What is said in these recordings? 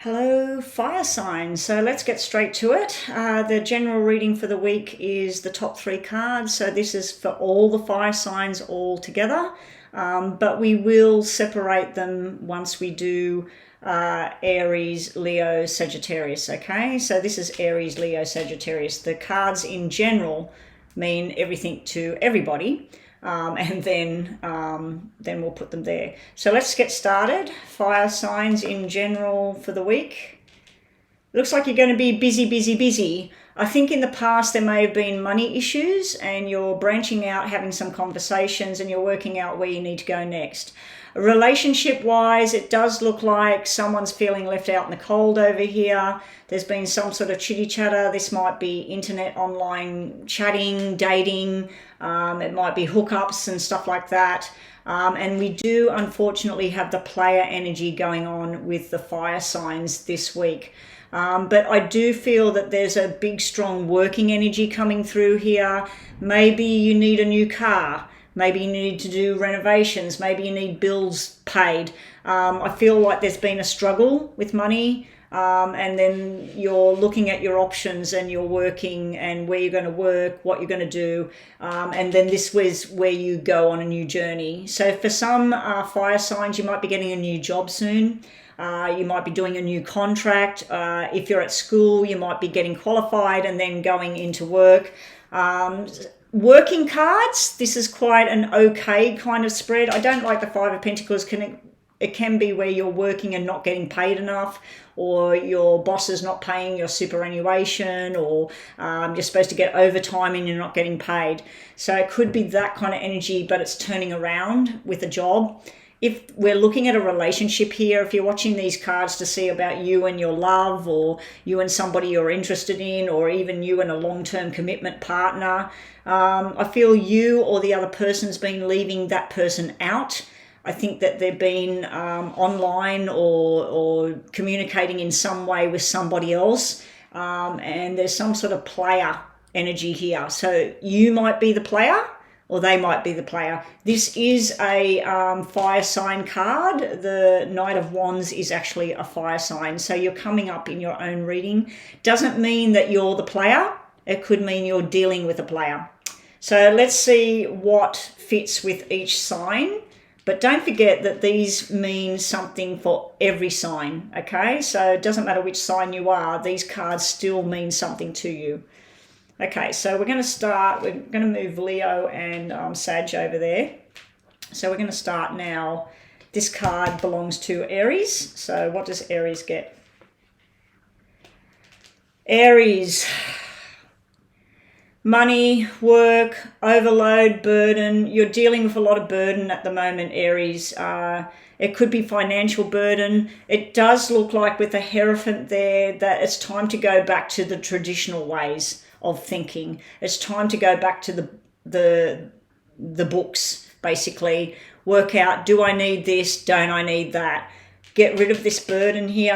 Hello, fire signs. So let's get straight to it. The general reading for the week is the top 3 cards. So this is for all the fire signs all together, but we will separate them once we do Aries, Leo, Sagittarius. Okay, so this is Aries, Leo, Sagittarius. The cards in general mean everything to everybody. And then we'll put them there. So let's get started. Fire signs in general for the week. Looks like you're going to be busy, busy, busy. I think in the past there may have been money issues and you're branching out, having some conversations, and you're working out where you need to go next. Relationship-wise, it does look like someone's feeling left out in the cold over here. There's been some sort of chitty-chatter. This might be internet, online chatting, dating. It might be hookups and stuff like that. And we do, unfortunately, have the player energy going on with the fire signs this week. But I do feel that there's a big, strong working energy coming through here. Maybe you need a new car. Maybe you need to do renovations. Maybe you need bills paid. I feel like there's been a struggle with money, and then you're looking at your options and you're working and where you're going to work, what you're going to do, and then this was where you go on a new journey. So for some fire signs, you might be getting a new job soon. You might be doing a new contract. If you're at school, you might be getting qualified and then going into work. Working cards, this is quite an okay kind of spread. I don't like the Five of Pentacles. It can be where you're working and not getting paid enough, or your boss is not paying your superannuation, or you're supposed to get overtime and you're not getting paid. So it could be that kind of energy, but it's turning around with a job. If we're looking at a relationship here, if you're watching these cards to see about you and your love, or you and somebody you're interested in, or even you and a long-term commitment partner, I feel you or the other person's been leaving that person out. I think that they've been online or communicating in some way with somebody else, and there's some sort of player energy here. So you might be the player, or they might be the player. This is a fire sign card. The Knight of Wands is actually a fire sign. So you're coming up in your own reading. Doesn't mean that you're the player. It could mean you're dealing with a player. So let's see what fits with each sign. But don't forget that these mean something for every sign, okay? So it doesn't matter which sign you are. These cards still mean something to you. Okay, so we're going to start. We're going to move Leo and Sag over there. So we're going to start now. This card belongs to Aries. So what does Aries get? Aries. Money, work, overload, burden. You're dealing with a lot of burden at the moment, Aries. It could be financial burden. It does look like with the Hierophant there that it's time to go back to the traditional ways of thinking. It's time to go back to the books, basically. Work out, do I need this? Don't I need that? Get rid of this burden here,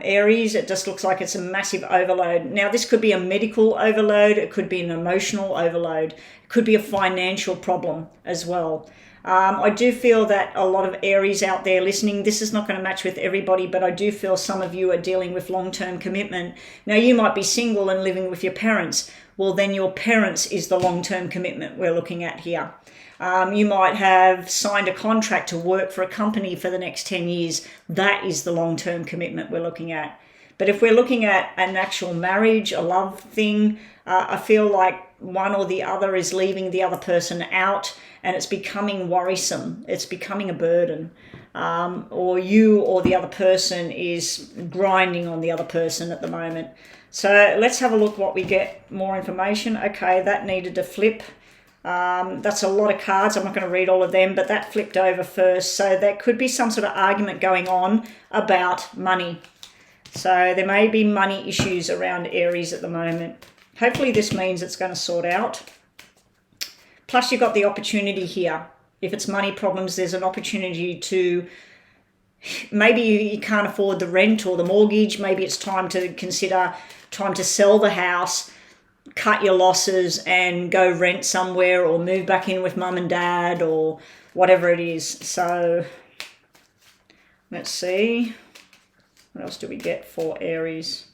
Aries. It just looks like it's a massive overload. Now, this could be a medical overload. It could be an emotional overload. It could be a financial problem as well. I do feel that a lot of Aries out there listening, this is not going to match with everybody, but I do feel some of you are dealing with long-term commitment. Now, you might be single and living with your parents. Well, then your parents is the long-term commitment we're looking at here. You might have signed a contract to work for a company for the next 10 years. That is the long-term commitment we're looking at. But if we're looking at an actual marriage, a love thing, I feel like one or the other is leaving the other person out, and it's becoming worrisome. It's becoming a burden. Or you or the other person is grinding on the other person at the moment. So let's have a look what we get. More information. Okay, that needed to flip. That's a lot of cards. I'm not going to read all of them, but that flipped over first. So there could be some sort of argument going on about money. So there may be money issues around Aries at the moment. Hopefully this means it's going to sort out. Plus you've got the opportunity here. If it's money problems, there's an opportunity to, maybe you can't afford the rent or the mortgage. Maybe it's time to consider trying to sell the house, cut your losses and go rent somewhere, or move back in with mum and dad, or whatever it is. So let's see. What else do we get for Aries?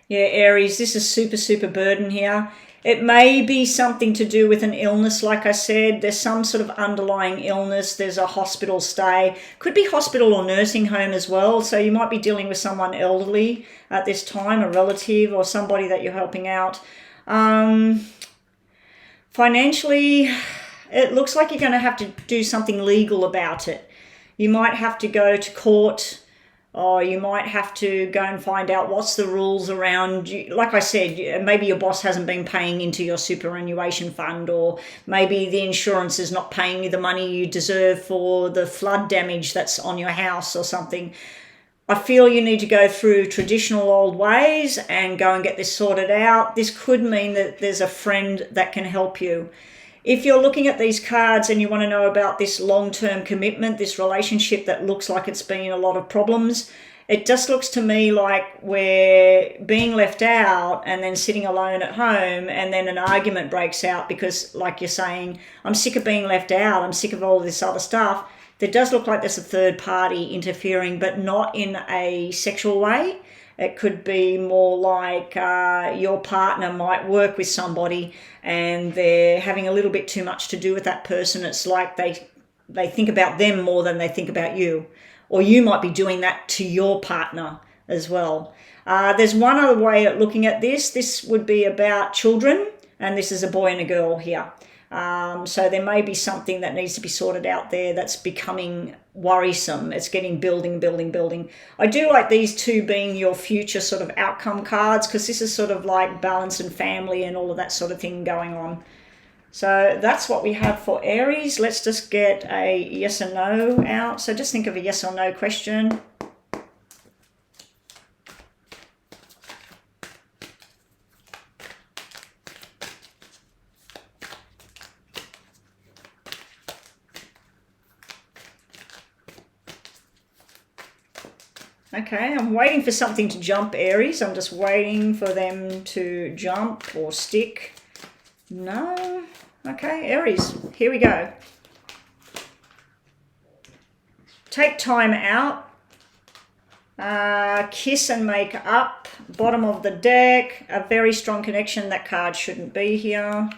Yeah, Aries, this is super, super burden here. It may be something to do with an illness, like I said. There's some sort of underlying illness. There's a hospital stay. Could be hospital or nursing home as well. So you might be dealing with someone elderly at this time, a relative or somebody that you're helping out. Financially, it looks like you're going to have to do something legal about it. You might have to go to court, or you might have to go and find out what's the rules around you. Like I said, maybe your boss hasn't been paying into your superannuation fund, or maybe the insurance is not paying you the money you deserve for the flood damage that's on your house or something. I feel you need to go through traditional old ways and go and get this sorted out. This could mean that there's a friend that can help you. If you're looking at these cards and you want to know about this long-term commitment, this relationship that looks like it's been a lot of problems, it just looks to me like we're being left out and then sitting alone at home, and then an argument breaks out because, like you're saying, I'm sick of being left out, I'm sick of all this other stuff. There does look like there's a third party interfering, but not in a sexual way. It could be more like your partner might work with somebody and they're having a little bit too much to do with that person. It's like they think about them more than they think about you. Or you might be doing that to your partner as well. There's one other way of looking at this. This would be about children, and this is a boy and a girl here. So there may be something that needs to be sorted out there that's becoming worrisome. It's getting building. I do like these two being your future sort of outcome cards, because this is sort of like balance and family and all of that sort of thing going on. So that's what we have for Aries. Let's just get a yes or no out. So just think of a yes or no question. Okay, I'm waiting for something to jump, Aries. I'm just waiting for them to jump or stick. No. Okay, Aries, here we go. Take time out. Kiss and make up. Bottom of the deck. A very strong connection. That card shouldn't be here.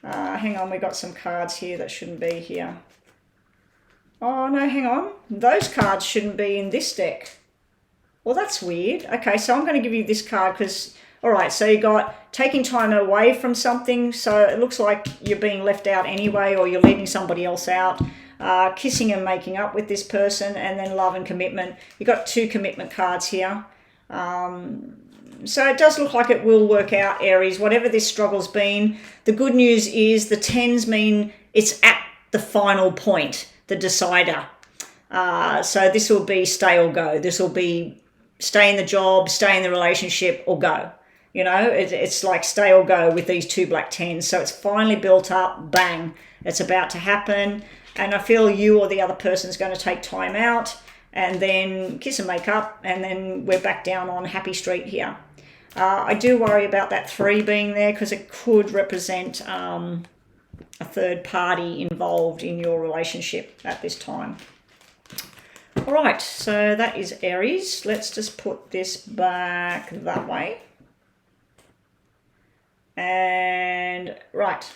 Hang on, we got some cards here that shouldn't be here. Oh, no, hang on. Those cards shouldn't be in this deck. Well, that's weird. Okay, so I'm going to give you this card because, all right, so you got taking time away from something. So it looks like you're being left out anyway, or you're leaving somebody else out. Kissing and making up with this person, and then love and commitment. You got two commitment cards here. So it does look like it will work out, Aries, whatever this struggle's been. The good news is the 10s mean it's at the final point, the decider. So this will be stay or go. This will be stay in the job, stay in the relationship, or go. You know, it's like stay or go with these two black 10s. So it's finally built up, bang, it's about to happen. And I feel you or the other person's going to take time out and then kiss and make up, and then we're back down on happy street here. I do worry about that 3 being there because it could represent a third party involved in your relationship at this time. All right, so that is Aries. Let's just put this back that way. And right,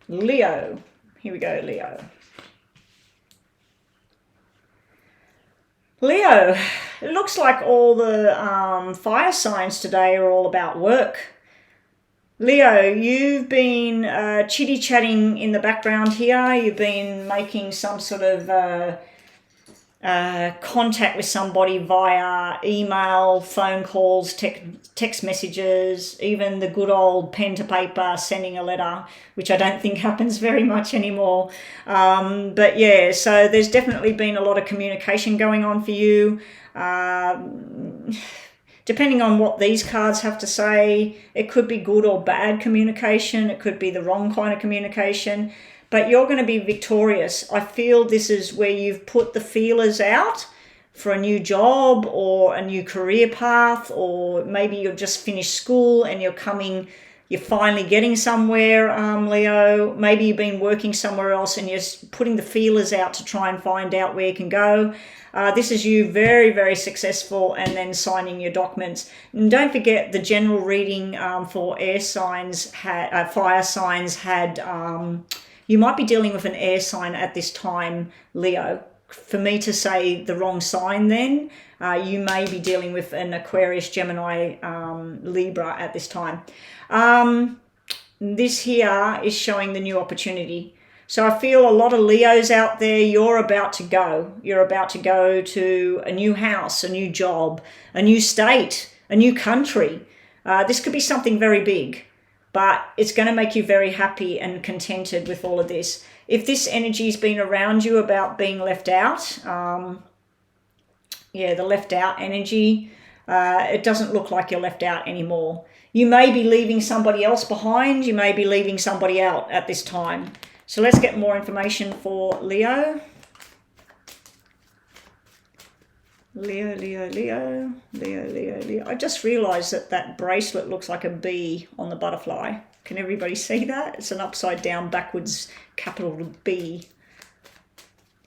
Leo. Here we go, Leo. Leo, it looks like all the fire signs today are all about work. Leo, you've been chitty-chatting in the background here. You've been making some sort of contact with somebody via email, phone calls, text messages, even the good old pen to paper, sending a letter, which I don't think happens very much anymore. But yeah, so there's definitely been a lot of communication going on for you. Depending on what these cards have to say, it could be good or bad communication. It could be the wrong kind of communication. But you're going to be victorious. I feel this is where you've put the feelers out for a new job or a new career path, or maybe you've just finished school and you're coming you're finally getting somewhere, Leo. Maybe you've been working somewhere else and you're putting the feelers out to try and find out where you can go. This is you very, very successful and then signing your documents. And don't forget the general reading for air signs, fire signs had, you might be dealing with an air sign at this time, Leo. For me to say the wrong sign then, you may be dealing with an Aquarius, Gemini, Libra at this time. This here is showing the new opportunity. So I feel a lot of Leos out there, you're about to go. You're about to go to a new house, a new job, a new state, a new country. This could be something very big, but it's going to make you very happy and contented with all of this. If this energy's been around you about being left out, yeah, the left out energy, it doesn't look like you're left out anymore. You may be leaving somebody else behind. You may be leaving somebody out at this time. So let's get more information for Leo. Leo, Leo, Leo, Leo, Leo, Leo. I just realised that that bracelet looks like a bee on the butterfly. Can everybody see that? It's an upside down backwards capital B.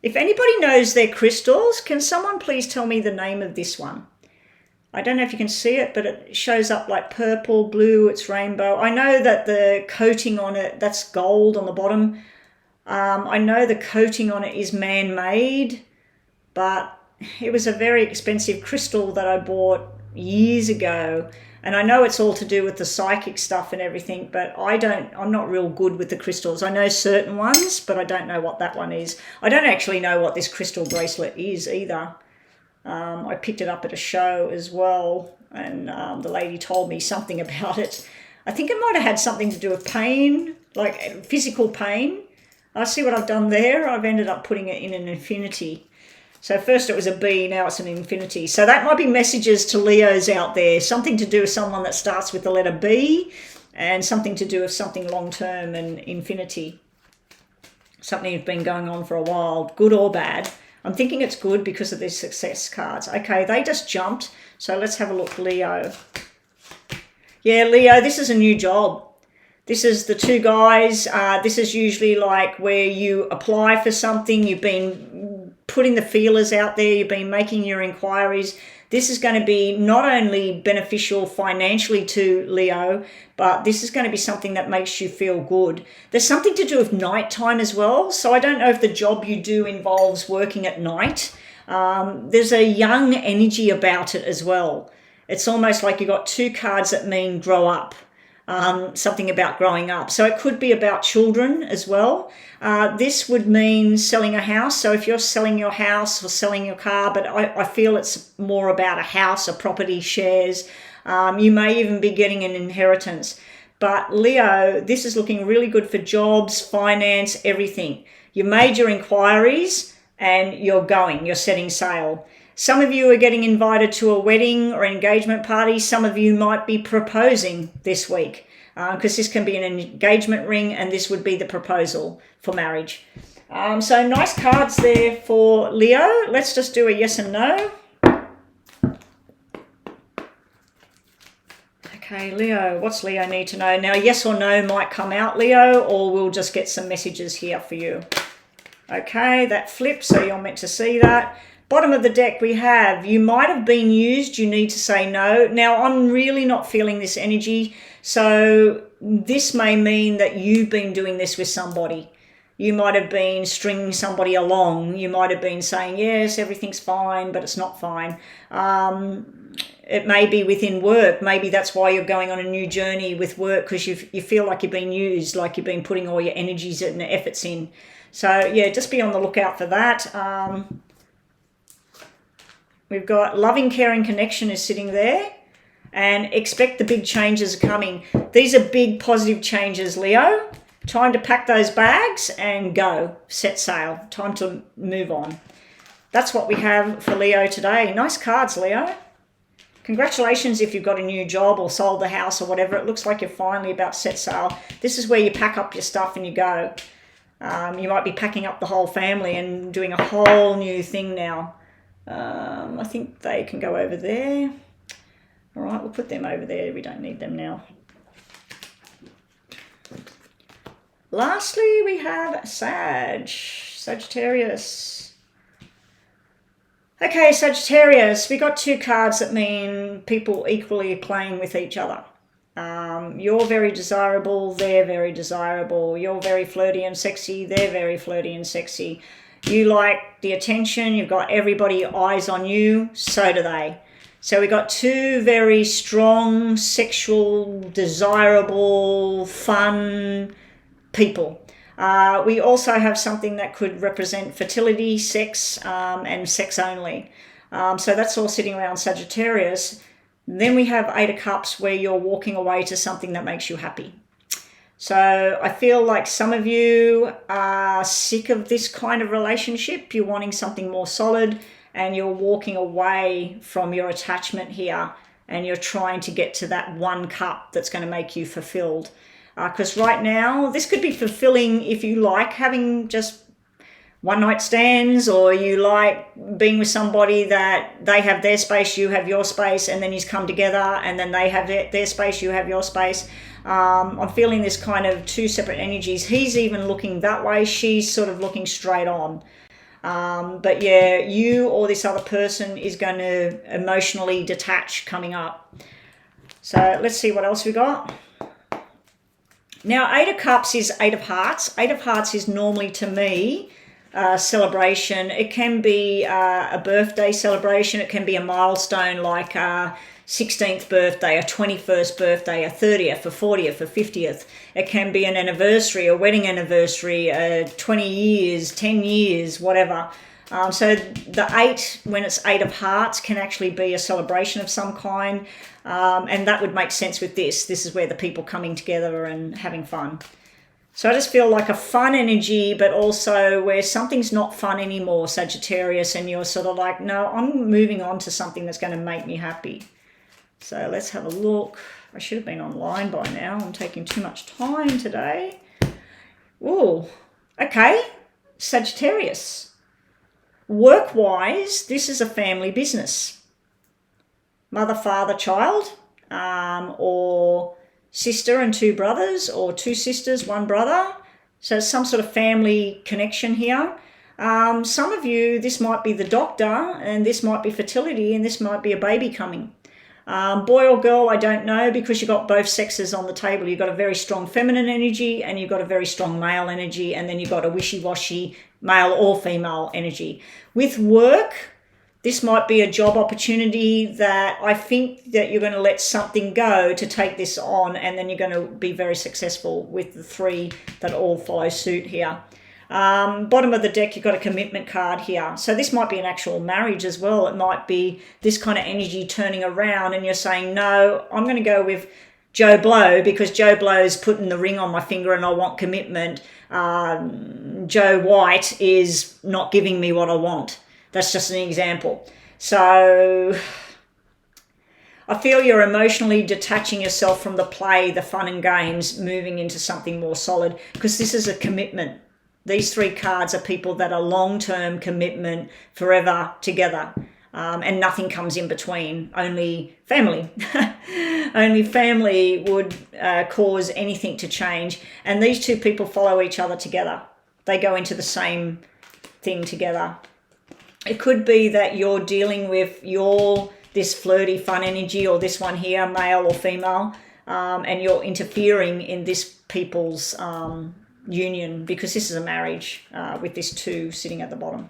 If anybody knows their crystals, can someone please tell me the name of this one? I don't know if you can see it, but it shows up like purple, blue, it's rainbow. I know that the coating on it, that's gold on the bottom. I know the coating on it is man-made, but it was a very expensive crystal that I bought years ago. And I know it's all to do with the psychic stuff and everything, but I'm not real good with the crystals. I know certain ones, but I don't know what that one is. I don't actually know what this crystal bracelet is either. I picked it up at a show as well, and the lady told me something about it. I think it might have had something to do with pain, like physical pain. I see what I've done there. I've ended up putting it in an infinity. So first it was a B, now it's an infinity. So that might be messages to Leos out there. Something to do with someone that starts with the letter B, and something to do with something long-term and infinity. Something that's been going on for a while, good or bad. I'm thinking it's good because of these success cards. Okay, they just jumped. So let's have a look, Leo. Yeah, Leo, this is a new job. This is the two guys. This is usually like where you apply for something. You've been putting the feelers out there. You've been making your inquiries. This is going to be not only beneficial financially to Leo, but this is going to be something that makes you feel good. There's something to do with nighttime as well. So I don't know if the job you do involves working at night. There's a young energy about it as well. It's almost like you've got two cards that mean grow up. Something about growing up. So it could be about children as well. This would mean selling a house. So if you're selling your house or selling your car, but I feel it's more about a house, a property, shares. You may even be getting an inheritance. But Leo, this is looking really good for jobs, finance, everything. You made your inquiries and you're setting sail. Some of you are getting invited to a wedding or engagement party. Some of you might be proposing this week because this can be an engagement ring and this would be the proposal for marriage. So nice cards there for Leo. Let's just do a yes and no. Okay, Leo, what's Leo need to know? Now, yes or no might come out, Leo, or we'll just get some messages here for you. Okay, that flips, so you're meant to see that. Bottom of the deck we have, you might have been used, you need to say no. Now, I'm really not feeling this energy, so this may mean that you've been doing this with somebody. You might have been stringing somebody along. You might have been saying, yes, everything's fine, but it's not fine. It may be within work. Maybe that's why you're going on a new journey with work, because you feel like you've been used, like you've been putting all your energies and efforts in. So, yeah, just be on the lookout for that. We've got loving, caring connection is sitting there, and expect the big changes are coming. These are big positive changes, Leo. Time to pack those bags and go. Set sail. Time to move on. That's what we have for Leo today. Nice cards, Leo. Congratulations if you've got a new job or sold the house or whatever. It looks like you're finally about to set sail. This is where you pack up your stuff and you go. You might be packing up the whole family and doing a whole new thing now. I think they can go over there. All right, we'll put them over there. We don't need them now. lastly, we have Sagittarius. Okay, Sagittarius, we got 2 cards that mean people equally playing with each other. You're very desirable, they're very desirable. You're very flirty and sexy, they're very flirty and sexy. You like the attention, you've got everybody eyes on you, so do they. So we got 2 very strong, sexual, desirable, fun people. We also have something that could represent fertility, sex, and sex only. So that's all sitting around Sagittarius. Then we have 8 of Cups, where you're walking away to something that makes you happy. So I feel like some of you are sick of this kind of relationship. You're wanting something more solid, and you're walking away from your attachment here, and you're trying to get to that 1 cup that's going to make you fulfilled. Because right now, this could be fulfilling if you like having just one night stands, or you like being with somebody that they have their space, you have your space, and then you come together, and then they have their space, you have your space. I'm feeling this kind of 2 separate energies. He's even looking that way, she's sort of looking straight on. But yeah, you or this other person is going to emotionally detach coming up. So let's see what else we got. Now, 8 of Cups is 8 of Hearts. 8 of Hearts is normally, to me, celebration. It can be a birthday celebration. It can be a milestone like a 16th birthday, a 21st birthday, a 30th, a 40th, a 50th. It can be an anniversary, a wedding anniversary, 20 years, 10 years, whatever. So the 8, when it's 8 of Hearts, can actually be a celebration of some kind. And that would make sense with this. This is where the people coming together and having fun. So I just feel like a fun energy, but also where something's not fun anymore, Sagittarius, and you're sort of like, no, I'm moving on to something that's going to make me happy. So let's have a look. I should have been online by now. I'm taking too much time today. Oh, okay. Sagittarius. Work-wise, this is a family business. Mother, father, child, or sister and 2 brothers, or 2 sisters, 1 brother. So some sort of family connection here. Some of you, this might be the doctor, and this might be fertility, and this might be a baby coming. Boy or girl, I don't know, because you've got both sexes on the table. You've got a very strong feminine energy, and you've got a very strong male energy, and then you've got a wishy-washy male or female energy. With work, this might be a job opportunity that I think that you're going to let something go to take this on, and then you're going to be very successful with the 3 that all follow suit here. Bottom of the deck, you've got a commitment card here. So this might be an actual marriage as well. It might be this kind of energy turning around, and you're saying, no, I'm going to go with Joe Blow because Joe Blow's putting the ring on my finger and I want commitment. Joe White is not giving me what I want. That's just an example. So I feel you're emotionally detaching yourself from the play, the fun and games, moving into something more solid, because this is a commitment. These 3 cards are people that are long-term commitment, forever together, and nothing comes in between, only family. Only family would cause anything to change. And these 2 people follow each other together. They go into the same thing together. It could be that you're dealing with this flirty, fun energy, or this one here, male or female, and you're interfering in this people's union, because this is a marriage with this 2 sitting at the bottom.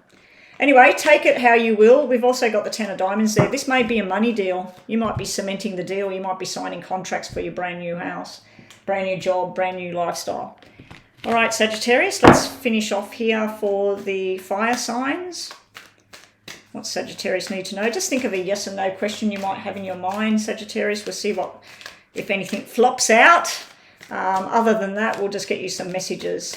Anyway, take it how you will. We've also got the 10 of diamonds there. This may be a money deal. You might be cementing the deal. You might be signing contracts for your brand new house, brand new job, brand new lifestyle. All right, Sagittarius, let's finish off here for the fire signs. What Sagittarius need to know? Just think of a yes or no question you might have in your mind, Sagittarius. We'll see what, if anything, flops out. Other than that, we'll just get you some messages.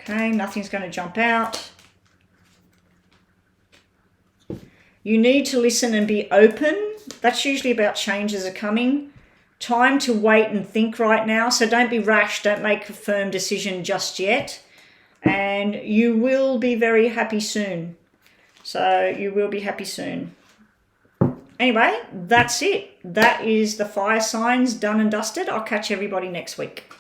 Okay, nothing's going to jump out. You need to listen and be open. That's usually about changes are coming. Time to wait and think right now. So don't be rash. Don't make a firm decision just yet. And you will be very happy soon. So you will be happy soon. Anyway, that's it. That is the fire signs done and dusted. I'll catch everybody next week.